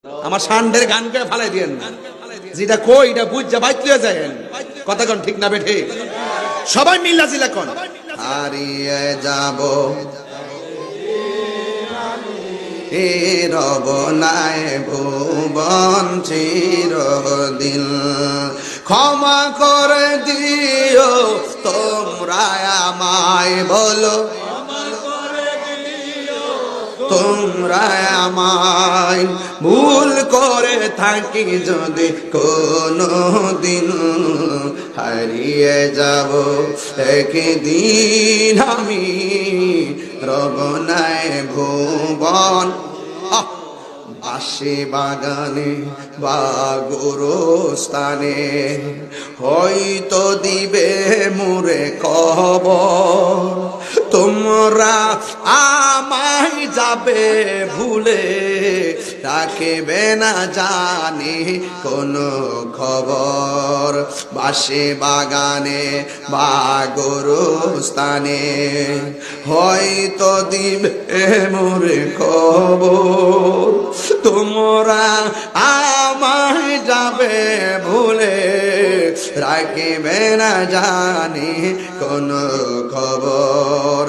আমার সান্ডের গান করে ফালাই দিয়েন না, যেটা কই এটা বুঝা বাইতে যায় কথা কোন ঠিক না বেঠে সবাই মিল্লা জিলা কোন হারিয়ে যাব এ রব নাই ভুবন চিরদিন ক্ষমা করে দিও তোমরা আমায় বলো তোমরা আমায় ভুল করে থাকি যদি কোনো দিন হারিয়ে যাব একদিন আমি রব নাই ভুবন বাসে বাগানে বা গোরস্থানে হয়তো দিবে মোরে খবর তোমরা আমায় যাবে ভুলে রাখবে না জানি কোনো খবর বাসে বাগানে বা গোরস্থানে হয়তো দিবে মোরে খবর তোমরা আমায় যাবে ভুলে রাখবে না জানি কোনো খবর।